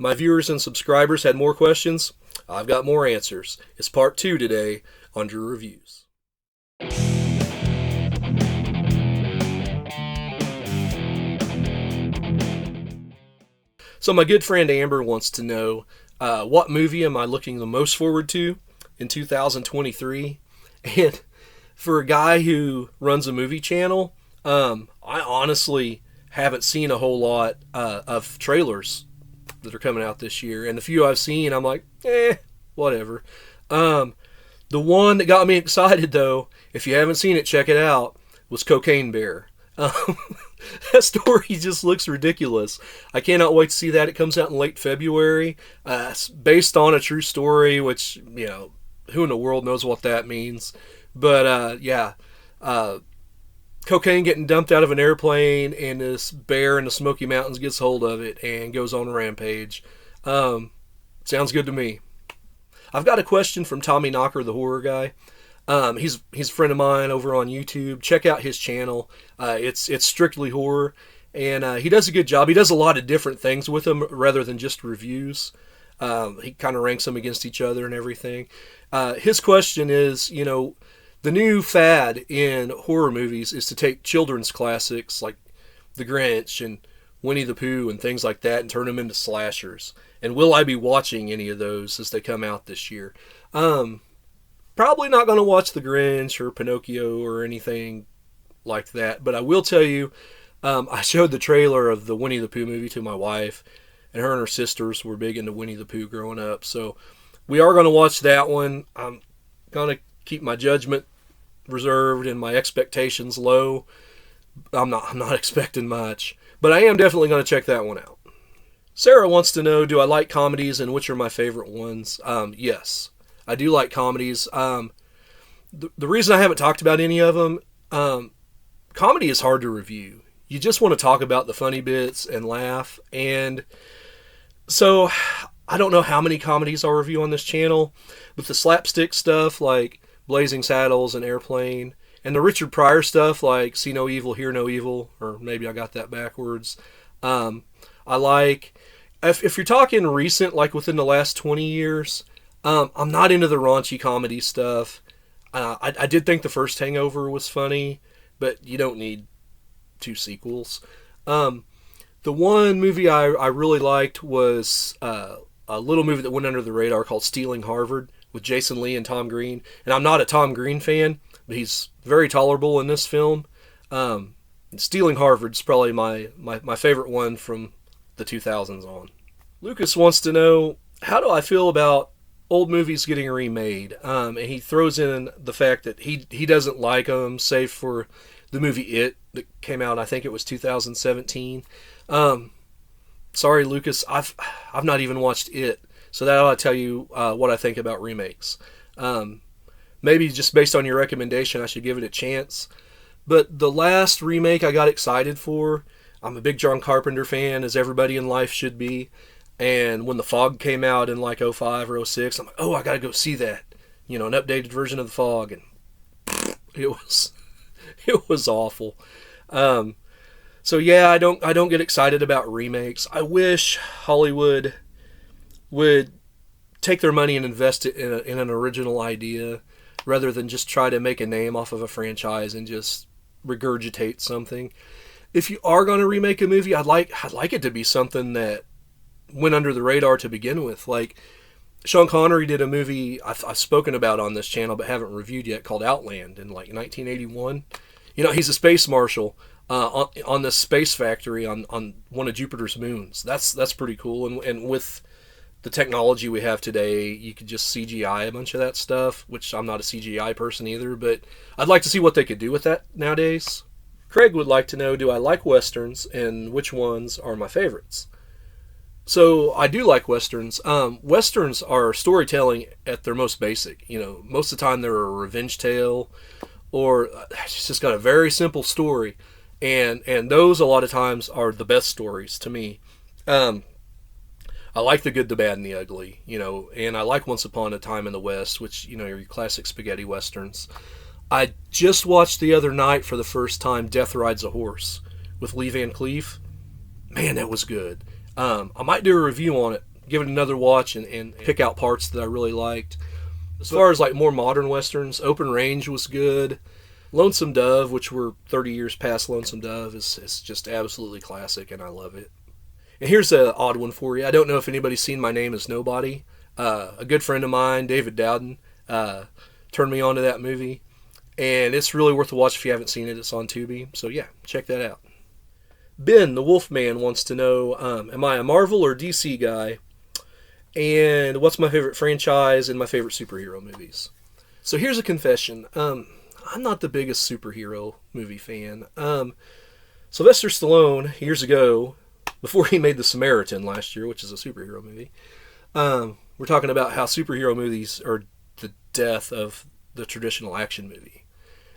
My viewers and subscribers had more questions. I've got more answers. It's part 2 today on Drew Reviews. So my good friend Amber wants to know, what movie am I looking the most forward to in 2023? And for a guy who runs a movie channel, I honestly haven't seen a whole lot of trailers that are coming out this year. And the few I've seen, I'm like, whatever. The one that got me excited, though, if you haven't seen it, check it out, was Cocaine Bear. That story just looks ridiculous. I cannot wait to see that. It comes out in late February. It's based on a true story, which, who in the world knows what that means. But, cocaine getting dumped out of an airplane, and this bear in the Smoky Mountains gets hold of it and goes on a rampage. Sounds good to me. I've got a question from Tommy Knocker, the horror guy. He's a friend of mine over on YouTube. Check out his channel. It's strictly horror, and he does a good job. He does a lot of different things with them rather than just reviews. He kind of ranks them against each other and everything. His question is, the new fad in horror movies is to take children's classics like The Grinch and Winnie the Pooh and things like that and turn them into slashers. And will I be watching any of those as they come out this year? Probably not going to watch The Grinch or Pinocchio or anything like that. But I will tell you, I showed the trailer of the Winnie the Pooh movie to my wife, and her sisters were big into Winnie the Pooh growing up. So we are going to watch that one. I'm going to keep my judgment reserved and my expectations low. I'm not expecting much, but I am definitely going to check that one out. Sarah wants to know, do I like comedies and which are my favorite ones? Yes, I do like comedies. The reason I haven't talked about any of them, comedy is hard to review. You just want to talk about the funny bits and laugh. And so I don't know how many comedies I'll review on this channel, but the slapstick stuff like Blazing Saddles and Airplane, and the Richard Pryor stuff like See No Evil, Hear No Evil, or maybe I got that backwards. I like, if you're talking recent, like within the last 20 years, I'm not into the raunchy comedy stuff. I did think the first Hangover was funny, but you don't need 2 sequels. The one movie I really liked was a little movie that went under the radar called Stealing Harvard with Jason Lee and Tom Green. And I'm not a Tom Green fan, but he's very tolerable in this film. Stealing Harvard's probably my favorite one from the 2000s on. Lucas wants to know, how do I feel about old movies getting remade? And he throws in the fact that he doesn't like them, save for the movie It that came out, I think it was 2017. Sorry, Lucas, I've not even watched It, so that ought to tell you what I think about remakes. Maybe just based on your recommendation, I should give it a chance. But the last remake I got excited for, I'm a big John Carpenter fan, as everybody in life should be. And when The Fog came out in like 05 or 06, I'm like, oh, I got to go see that. An updated version of The Fog. And it was awful. So yeah, I don't get excited about remakes. I wish Hollywood would take their money and invest it in an original idea rather than just try to make a name off of a franchise and just regurgitate something. If you are going to remake a movie, I'd like it to be something that went under the radar to begin with. Like Sean Connery did a movie I've spoken about on this channel but haven't reviewed yet called Outland in like 1981. He's a space marshal on this space factory on one of Jupiter's moons. That's pretty cool. And with the technology we have today, you could just CGI a bunch of that stuff, which I'm not a CGI person either, but I'd like to see what they could do with that nowadays. Craig would like to know, do I like Westerns and which ones are my favorites? So I do like Westerns. Westerns are storytelling at their most basic. Most of the time they're a revenge tale or it's just got a very simple story. And those a lot of times are the best stories to me. I like The Good, the Bad, and the Ugly, and I like Once Upon a Time in the West, which, are your classic spaghetti westerns. I just watched the other night for the first time Death Rides a Horse with Lee Van Cleef. Man, that was good. I might do a review on it give it another watch and pick out parts that I really liked. As far as like more modern westerns, Open Range was good. Lonesome Dove, which we're 30 years past Lonesome Dove, is just absolutely classic, and I love it. And here's an odd one for you. I don't know if anybody's seen My Name Is Nobody. A good friend of mine, David Dowden, turned me on to that movie. And it's really worth a watch if you haven't seen it. It's on Tubi. So yeah, check that out. Ben, the Wolfman, wants to know, am I a Marvel or DC guy? And what's my favorite franchise and my favorite superhero movies? So here's a confession. I'm not the biggest superhero movie fan. Sylvester Stallone, years ago, before he made The Samaritan last year, which is a superhero movie, we're talking about how superhero movies are the death of the traditional action movie.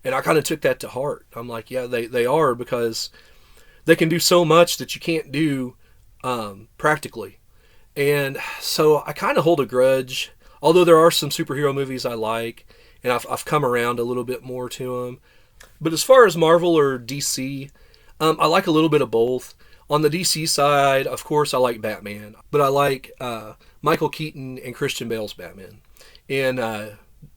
And I kind of took that to heart. I'm like, yeah, they are, because they can do so much that you can't do practically. And so I kind of hold a grudge, although there are some superhero movies I like, and I've come around a little bit more to them. But as far as Marvel or DC, I like a little bit of both. On the DC side, of course, I like Batman, but I like Michael Keaton and Christian Bale's Batman, and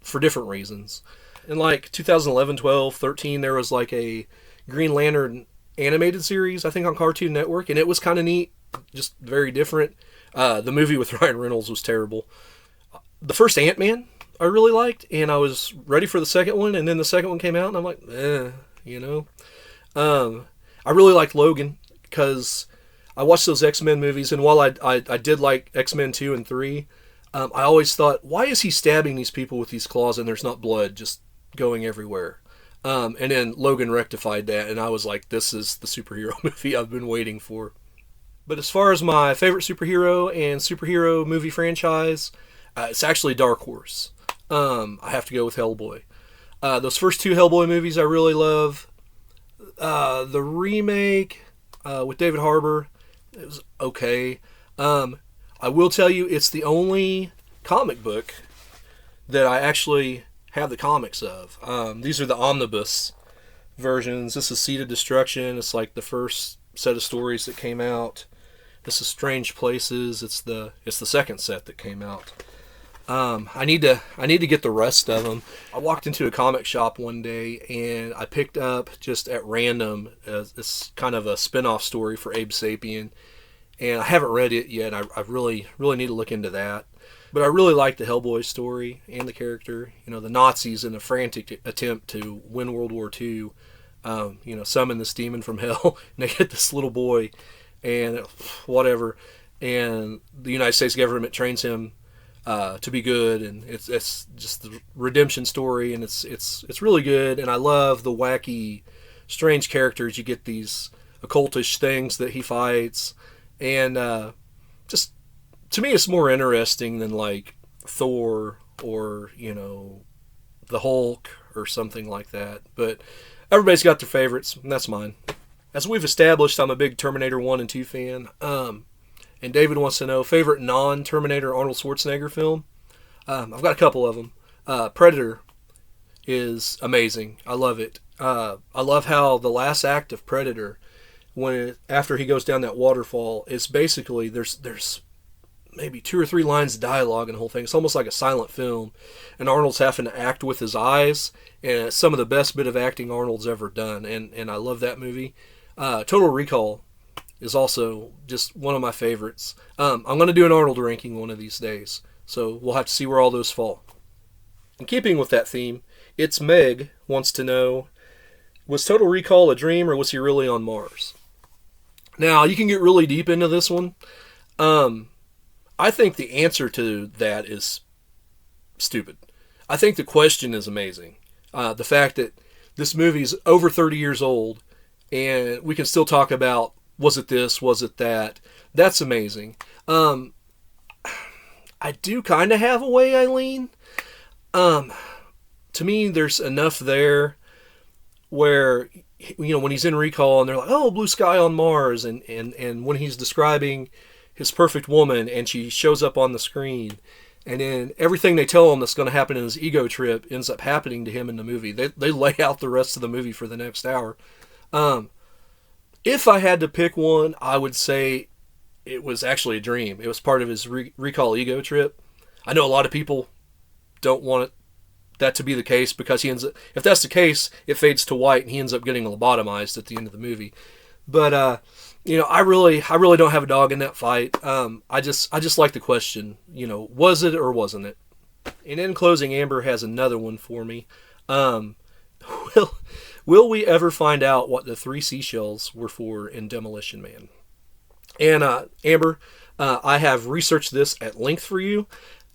for different reasons. In like 2011, 12, 13, there was like a Green Lantern animated series, I think on Cartoon Network, and it was kind of neat, just very different. The movie with Ryan Reynolds was terrible. The first Ant-Man I really liked, and I was ready for the second one, and then the second one came out, and I'm like, you know. I really liked Logan, because I watched those X-Men movies, and while I did like X-Men 2 and 3, I always thought, why is he stabbing these people with these claws and there's not blood just going everywhere? And then Logan rectified that, and I was like, this is the superhero movie I've been waiting for. But as far as my favorite superhero and superhero movie franchise, it's actually Dark Horse. I have to go with Hellboy. Those first two Hellboy movies I really love. The remake with David Harbour, it was okay. I will tell you, it's the only comic book that I actually have the comics of. These are the omnibus versions. This is Seed of Destruction. It's like the first set of stories that came out. This is Strange Places. It's the second set that came out. I need to get the rest of them. I walked into a comic shop one day and I picked up, just at random, it's kind of a spin-off story for Abe Sapien, and I haven't read it yet. I really need to look into that. But I really like the Hellboy story and the character. You know, the Nazis in a frantic attempt to win World War II, summon this demon from hell, and they get this little boy, and whatever, and the United States government trains him to be good, and it's just the redemption story, and it's really good. And I love the wacky, strange characters. You get these occultish things that he fights, and just to me, it's more interesting than like Thor or the Hulk or something like that. But everybody's got their favorites, and that's mine. As we've established, I'm a big Terminator 1 and 2 fan. And David wants to know, favorite non-Terminator Arnold Schwarzenegger film? I've got a couple of them. Predator is amazing. I love it. I love how the last act of Predator, after he goes down that waterfall, it's basically, there's maybe 2 or 3 lines of dialogue in the whole thing. It's almost like a silent film. And Arnold's having to act with his eyes. And it's some of the best bit of acting Arnold's ever done. And I love that movie. Total Recall is also just one of my favorites. I'm going to do an Arnold ranking one of these days, so we'll have to see where all those fall. In keeping with that theme, It's Meg wants to know, was Total Recall a dream, or was he really on Mars? Now, you can get really deep into this one. I think the answer to that is stupid. I think the question is amazing. The fact that this movie's over 30 years old, and we can still talk about, was it this, was it that? That's amazing. I do kind of have a way I lean. To me, there's enough there where, when he's in Recall and they're like, oh, blue sky on Mars, and when he's describing his perfect woman and she shows up on the screen, and then everything they tell him that's going to happen in his ego trip ends up happening to him in the movie. They lay out the rest of the movie for the next hour. If I had to pick one, I would say it was actually a dream. It was part of his recall ego trip. I know a lot of people don't want that to be the case because he ends up, if that's the case, it fades to white and he ends up getting lobotomized at the end of the movie. But you know, I really don't have a dog in that fight. I just like the question. You know, was it or wasn't it? And in closing, Amber has another one for me. Will will we ever find out what the three seashells were for in Demolition Man? And Amber, I have researched this at length for you,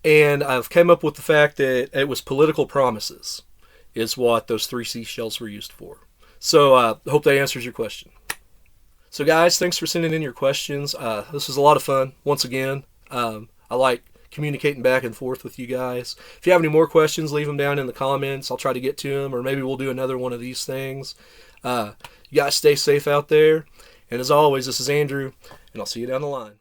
and I've come up with the fact that it was political promises is what those three seashells were used for. So I hope that answers your question. So guys, thanks for sending in your questions. This was a lot of fun. Once again, I like communicating back and forth with you guys. If you have any more questions, leave them down in the comments. I'll try to get to them, or maybe we'll do another one of these things. You guys stay safe out there. And as always, this is Andrew, and I'll see you down the line.